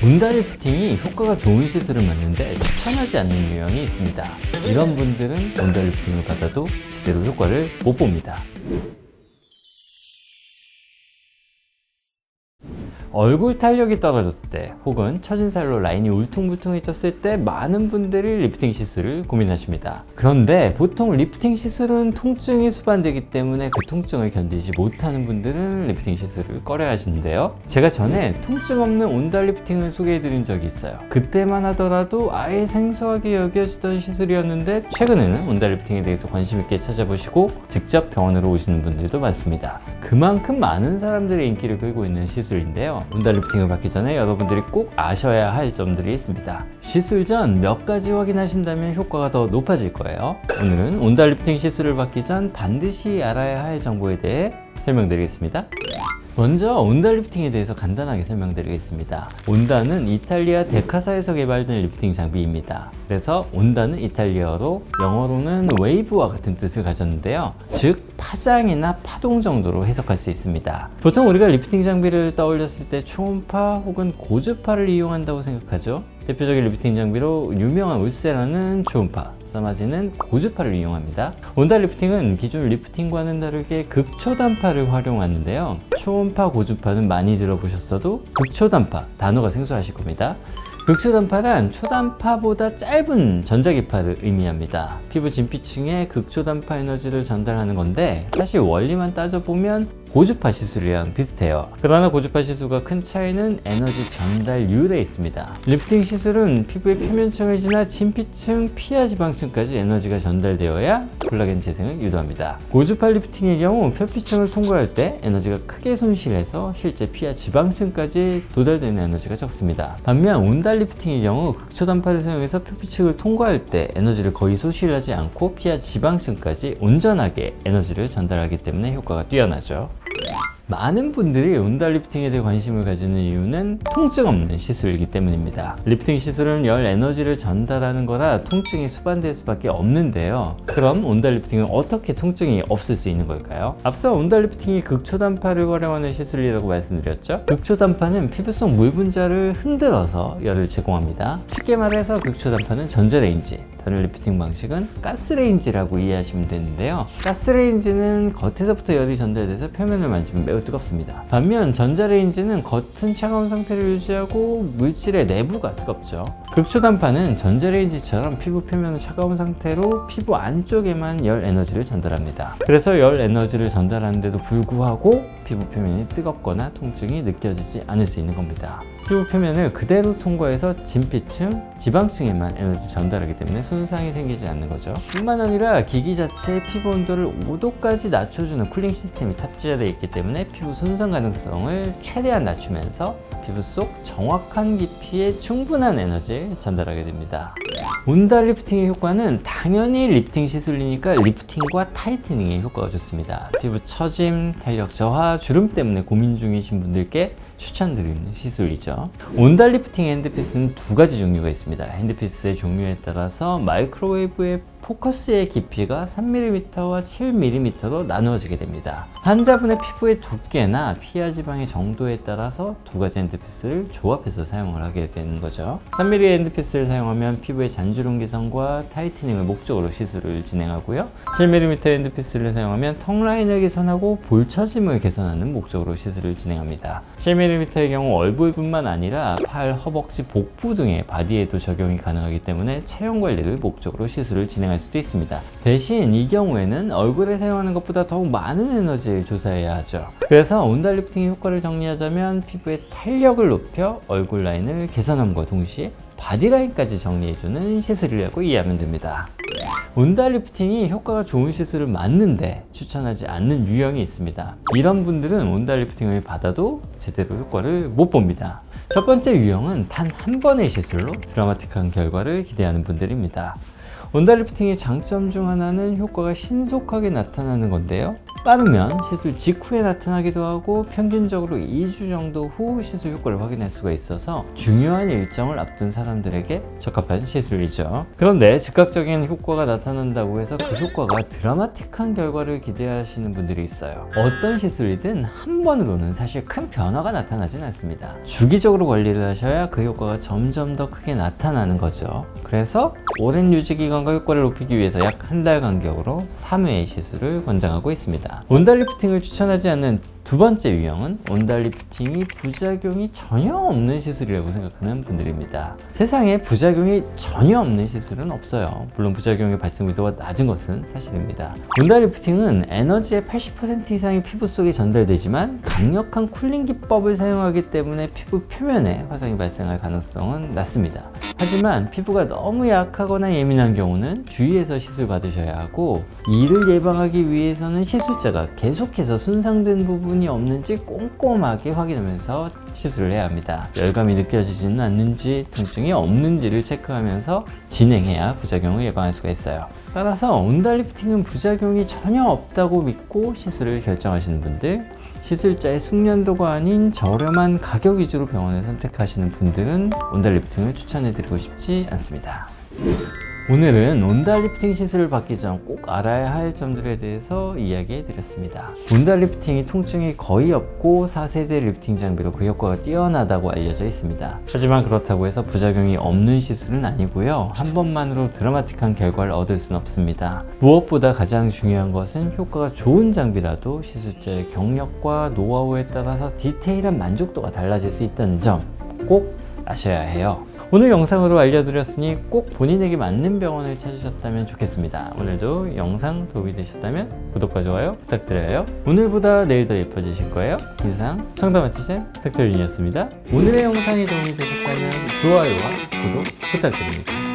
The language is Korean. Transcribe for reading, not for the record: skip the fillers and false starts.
온다 리프팅이 효과가 좋은 시술을 맞는데 추천하지 않는 유형이 있습니다. 이런 분들은 온다 리프팅을 받아도 제대로 효과를 못 봅니다. 얼굴 탄력이 떨어졌을 때 혹은 처진 살로 라인이 울퉁불퉁해졌을 때 많은 분들이 리프팅 시술을 고민하십니다. 그런데 보통 리프팅 시술은 통증이 수반되기 때문에 그 통증을 견디지 못하는 분들은 리프팅 시술을 꺼려 하시는데요. 제가 전에 통증 없는 온다 리프팅을 소개해 드린 적이 있어요. 그때만 하더라도 아예 생소하게 여겨지던 시술이었는데 최근에는 온다 리프팅에 대해서 관심 있게 찾아보시고 직접 병원으로 오시는 분들도 많습니다. 그만큼 많은 사람들의 인기를 끌고 있는 시술인데요. 온다 리프팅을 받기 전에 여러분들이 꼭 아셔야 할 점들이 있습니다. 시술 전 몇 가지 확인하신다면 효과가 더 높아질 거예요. 오늘은 온다 리프팅 시술을 받기 전 반드시 알아야 할 정보에 대해 설명드리겠습니다. 먼저 온다 리프팅에 대해서 간단하게 설명드리겠습니다. 온다는 이탈리아 데카사에서 개발된 리프팅 장비입니다. 그래서 온다는 이탈리아어로 영어로는 웨이브와 같은 뜻을 가졌는데요. 즉 파장이나 파동 정도로 해석할 수 있습니다. 보통 우리가 리프팅 장비를 떠올렸을 때 초음파 혹은 고주파를 이용한다고 생각하죠. 대표적인 리프팅 장비로 유명한 울세라는 초음파, 서마지는 고주파를 이용합니다. 온다 리프팅은 기존 리프팅과는 다르게 극초단파를 활용하는데요. 초음파, 고주파는 많이 들어보셨어도 극초단파, 단어가 생소하실 겁니다. 극초단파란 초단파보다 짧은 전자기파를 의미합니다. 피부 진피층에 극초단파 에너지를 전달하는 건데 사실 원리만 따져보면 고주파 시술이랑 비슷해요. 그러나 고주파 시술과 큰 차이는 에너지 전달률에 있습니다. 리프팅 시술은 피부의 표면층을 지나 진피층, 피하 지방층까지 에너지가 전달되어야 콜라겐 재생을 유도합니다. 고주파 리프팅의 경우 표피층을 통과할 때 에너지가 크게 손실해서 실제 피하 지방층까지 도달되는 에너지가 적습니다. 반면 온다 리프팅의 경우 극초단파를 사용해서 표피층을 통과할 때 에너지를 거의 소실하지 않고 피하 지방층까지 온전하게 에너지를 전달하기 때문에 효과가 뛰어나죠. 많은 분들이 온다 리프팅에 대해 관심을 가지는 이유는 통증 없는 시술이기 때문입니다. 리프팅 시술은 열 에너지를 전달하는 거라 통증이 수반될 수밖에 없는데요. 그럼 온다 리프팅은 어떻게 통증이 없을 수 있는 걸까요? 앞서 온다 리프팅이 극초단파를 활용하는 시술이라고 말씀드렸죠. 극초단파는 피부 속 물 분자를 흔들어서 열을 제공합니다. 쉽게 말해서 극초단파는 전자레인지, 다른 리프팅 방식은 가스레인지라고 이해하시면 되는데요. 가스레인지는 겉에서부터 열이 전달돼서 표면을 만지면 매우 뜨겁습니다. 반면 전자레인지는 겉은 차가운 상태를 유지하고 물질의 내부가 뜨겁죠. 극초단파는 전자레인지처럼 피부 표면은 차가운 상태로 피부 안쪽에만 열 에너지를 전달합니다. 그래서 열 에너지를 전달하는데도 불구하고 피부 표면이 뜨겁거나 통증이 느껴지지 않을 수 있는 겁니다. 피부 표면을 그대로 통과해서 진피층, 지방층에만 에너지 전달하기 때문에 손상이 생기지 않는 거죠. 뿐만 아니라 기기 자체의 피부 온도를 5도까지 낮춰주는 쿨링 시스템이 탑재되어 있기 때문에 피부 손상 가능성을 최대한 낮추면서 피부 속 정확한 깊이에 충분한 에너지를 전달하게 됩니다. 온다 리프팅의 효과는 당연히 리프팅 시술이니까 리프팅과 타이트닝의 효과가 좋습니다. 피부 처짐, 탄력 저하, 주름 때문에 고민 중이신 분들께 추천드리는 시술이죠. 온다 리프팅 핸드피스는 두 가지 종류가 있습니다. 핸드피스의 종류에 따라서 마이크로웨이브의 포커스의 깊이가 3mm와 7mm로 나누어지게 됩니다. 환자분의 피부의 두께나 피하 지방의 정도에 따라서 두 가지 핸드피스를 조합해서 사용을 하게 되는 거죠. 3mm 핸드피스를 사용하면 피부의 잔주름 개선과 타이트닝을 목적으로 시술을 진행하고요. 7mm 핸드피스를 사용하면 턱 라인을 개선하고 볼 처짐을 개선하는 목적으로 시술을 진행합니다. 7mm의 경우 얼굴뿐만 아니라 팔, 허벅지, 복부 등의 바디에도 적용이 가능하기 때문에 체형 관리를 목적으로 시술을 진행할 수도 있습니다. 대신 이 경우에는 얼굴에 사용하는 것보다 더욱 많은 에너지를 조사해야 하죠. 그래서 온다 리프팅의 효과를 정리하자면 피부의 탄력을 높여 얼굴 라인을 개선함과 동시에 바디라인까지 정리해주는 시술이라고 이해하면 됩니다. 온다 리프팅이 효과가 좋은 시술을 맞는데 추천하지 않는 유형이 있습니다. 이런 분들은 온다 리프팅을 받아도 제대로 효과를 못 봅니다. 첫 번째 유형은 단 한 번의 시술로 드라마틱한 결과를 기대하는 분들입니다. 온다 리프팅의 장점 중 하나는 효과가 신속하게 나타나는 건데요. 빠르면 시술 직후에 나타나기도 하고 평균적으로 2주 정도 후 시술 효과를 확인할 수가 있어서 중요한 일정을 앞둔 사람들에게 적합한 시술이죠. 그런데 즉각적인 효과가 나타난다고 해서 그 효과가 드라마틱한 결과를 기대하시는 분들이 있어요. 어떤 시술이든 한 번으로는 사실 큰 변화가 나타나진 않습니다. 주기적으로 관리를 하셔야 그 효과가 점점 더 크게 나타나는 거죠. 그래서 오랜 유지 기간과 효과를 높이기 위해서 약 한 달 간격으로 3회의 시술을 권장하고 있습니다. 온달 리프팅을 추천하지 않는 두 번째 유형은 온달 리프팅이 부작용이 전혀 없는 시술이라고 생각하는 분들입니다. 세상에 부작용이 전혀 없는 시술은 없어요. 물론 부작용의 발생 빈도가 낮은 것은 사실입니다. 온달 리프팅은 에너지의 80% 이상이 피부 속에 전달되지만 강력한 쿨링 기법을 사용하기 때문에 피부 표면에 화상이 발생할 가능성은 낮습니다. 하지만 피부가 너무 약하거나 예민한 경우는 주의해서 시술 받으셔야 하고, 이를 예방하기 위해서는 시술자가 계속해서 손상된 부분이 없는지 꼼꼼하게 확인하면서 시술을 해야 합니다. 열감이 느껴지지는 않는지, 통증이 없는지를 체크하면서 진행해야 부작용을 예방할 수가 있어요. 따라서 온달 리프팅은 부작용이 전혀 없다고 믿고 시술을 결정하시는 분들, 시술자의 숙련도가 아닌 저렴한 가격 위주로 병원을 선택하시는 분들은 온달 리프팅을 추천해드리고 싶지 않습니다. 오늘은 온달 리프팅 시술을 받기 전 꼭 알아야 할 점들에 대해서 이야기해 드렸습니다. 온달 리프팅이 통증이 거의 없고 4세대 리프팅 장비로 그 효과가 뛰어나다고 알려져 있습니다. 하지만 그렇다고 해서 부작용이 없는 시술은 아니고요. 한 번만으로 드라마틱한 결과를 얻을 수는 없습니다. 무엇보다 가장 중요한 것은 효과가 좋은 장비라도 시술자의 경력과 노하우에 따라서 디테일한 만족도가 달라질 수 있다는 점 꼭 아셔야 해요. 오늘 영상으로 알려드렸으니 꼭 본인에게 맞는 병원을 찾으셨다면 좋겠습니다. 오늘도 영상 도움이 되셨다면 구독과 좋아요 부탁드려요. 오늘보다 내일 더 예뻐지실 거예요. 이상 청담아티젠 닥터 윤이었습니다. 오늘의 영상이 도움이 되셨다면 좋아요와 구독 부탁드립니다.